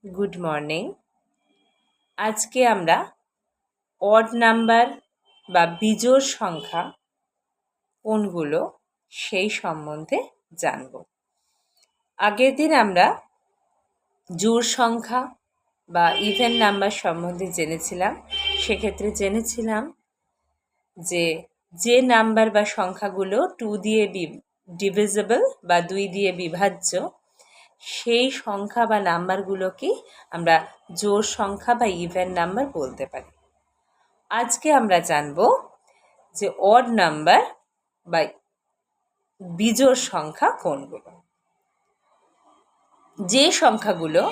Good morning. আজকে আমরা odd number বা বিজোড় সংখ্যা কোনগুলো সেই সম্বন্ধে জানব। আগের দিন আমরা জোড় সংখ্যা বা ইভেন নাম্বার সম্বন্ধে জেনেছিলাম। সেক্ষেত্রে জেনেছিলাম যে নাম্বার বা সংখ্যাগুলো 2 দিয়ে ডিভিজিবল বা 2 দিয়ে বিভাজ্য, সেই সংখ্যা বা নাম্বারগুলোকেই আমরা জোড় সংখ্যা বা ইভেন নাম্বার বলতে পারি। আজকে আমরা জানব যে অড নাম্বার বা বিজোড় সংখ্যা কোনগুলো। যে সংখ্যাগুলো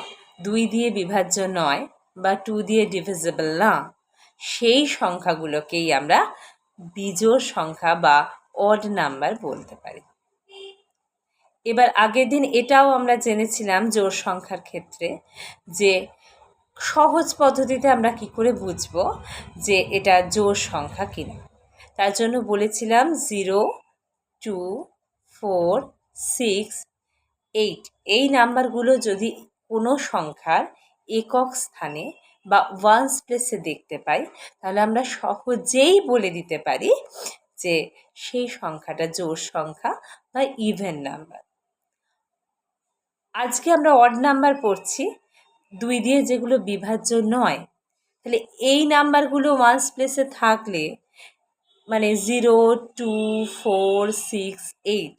2 দিয়ে বিভাজ্য নয় বা 2 দিয়ে ডিভিজিবল না, সেই সংখ্যাগুলোকেই আমরা বিজোড় সংখ্যা বা অড নাম্বার বলতে পারি। এবার আগের দিন এটাও আমরা জেনেছিলাম জোড় সংখ্যার ক্ষেত্রে যে সহজ পদ্ধতিতে আমরা কি করে বুঝব যে এটা জোড় সংখ্যা কিনা। তার জন্য বলেছিলাম 0, 2, 4, 6, 8 এই নাম্বারগুলো যদি কোনো সংখ্যার একক স্থানে বা ওয়ান্স প্লেসে দেখতে পাই, তাহলে আমরা সহজেই বলে দিতে পারি যে সেই সংখ্যাটা জোড় সংখ্যা বা ইভেন নাম্বার। আজকে আমরা অড নাম্বার পড়ছি 2 দিয়ে যেগুলো বিভাজ্য নয়। তাহলে এই নাম্বারগুলো ওয়ান্স প্লেসে থাকলে মানে 0, 2, 4, 6, 8,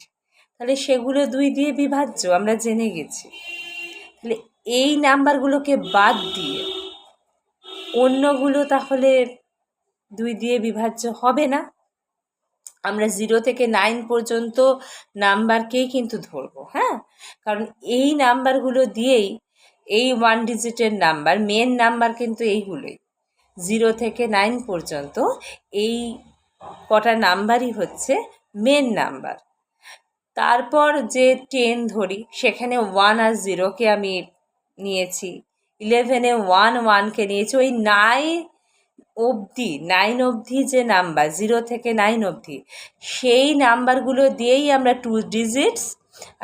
তাহলে সেগুলো 2 দিয়ে বিভাজ্য আমরা জেনে গেছি। তাহলে এই নাম্বারগুলোকে বাদ দিয়ে অন্যগুলো তাহলে 2 দিয়ে বিভাজ্য হবে না। আমরা 0 থেকে 9 পর্যন্ত নাম্বারকেই কিন্তু ধরবো, হ্যাঁ, কারণ এই নাম্বারগুলো দিয়েই এই 1 ডিজিটের নাম্বার, মেন নাম্বার কিন্তু এইগুলোই। 0 থেকে 9 পর্যন্ত এই কটা নাম্বারই হচ্ছে মেন নাম্বার। তারপর যে 10 ধরি, সেখানে 1 আর 0কে আমি নিয়েছি। 11-এ 1কে নিয়েছি। ওই 9 অবধি যে নাম্বার, 0 থেকে 9 অবধি, সেই নাম্বারগুলো দিয়েই আমরা 2 ডিজিটস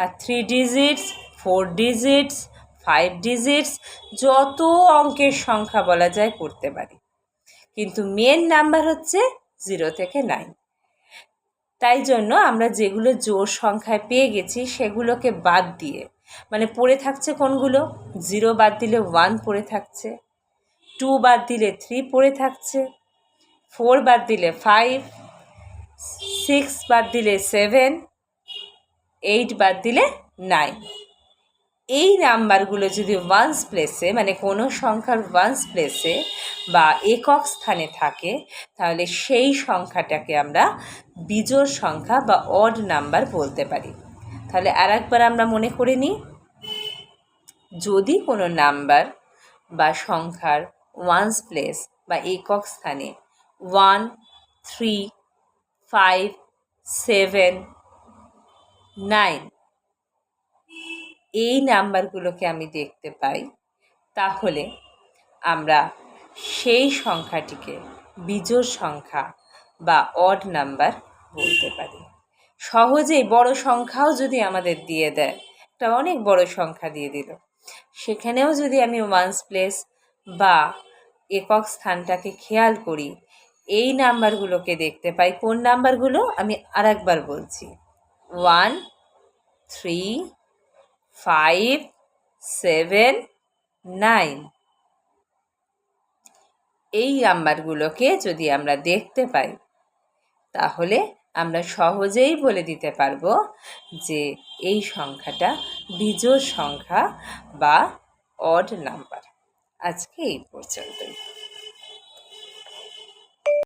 আর 3 ডিজিটস, 4 ডিজিটস, 5 ডিজিটস যত অঙ্কের সংখ্যা বলা যায় করতে পারি। কিন্তু মেন নাম্বার হচ্ছে 0 থেকে 9। তাই জন্য আমরা যেগুলো জোড় সংখ্যায় পেয়ে গেছি সেগুলোকে বাদ দিয়ে, মানে পড়ে থাকছে কোনগুলো, 0 বাদ দিলে 1 পড়ে থাকছে, 2 বাদ দিলে 3 পড়ে থাকছে, 4 বাদ দিলে 5, 6 বাদ দিলে 7, 8 বাদ দিলে 9। এই নাম্বারগুলো যদি ওয়ান্স প্লেসে, মানে কোনো সংখ্যার ওয়ান্স প্লেসে বা একক স্থানে থাকে, তাহলে সেই সংখ্যাটাকে আমরা বিজোড় সংখ্যা বা অড নাম্বার বলতে পারি। তাহলে আর একবার আমরা মনে করে নিই, যদি কোনো নাম্বার বা সংখ্যার ওয়ান্স প্লেস বা একক স্থানে 1, 3, 5, 7, 9 এই নাম্বারগুলোকে আমি দেখতে পাই, তাহলে আমরা সেই সংখ্যাটিকে বিজোড় সংখ্যা বা অড নাম্বার বলতে পারি। সহজেই বড় সংখ্যাও যদি আমাদের দিয়ে দেয়, একটা অনেক বড় সংখ্যা দিয়ে দিল, সেখানেও যদি আমি ওয়ান্স প্লেস বা একক স্থানটাকে খেয়াল করি, এই নাম্বারগুলোকে দেখতে পাই। কোন নাম্বারগুলো আমি আর একবার বলছি, 1, 3, 5, 7, 9 এই নাম্বারগুলোকে যদি আমরা দেখতে পাই, তাহলে আমরা সহজেই বলে দিতে পারবো যে এই সংখ্যাটা বিজোড় সংখ্যা বা অড নাম্বার। আজকে এই পর্যন্তই।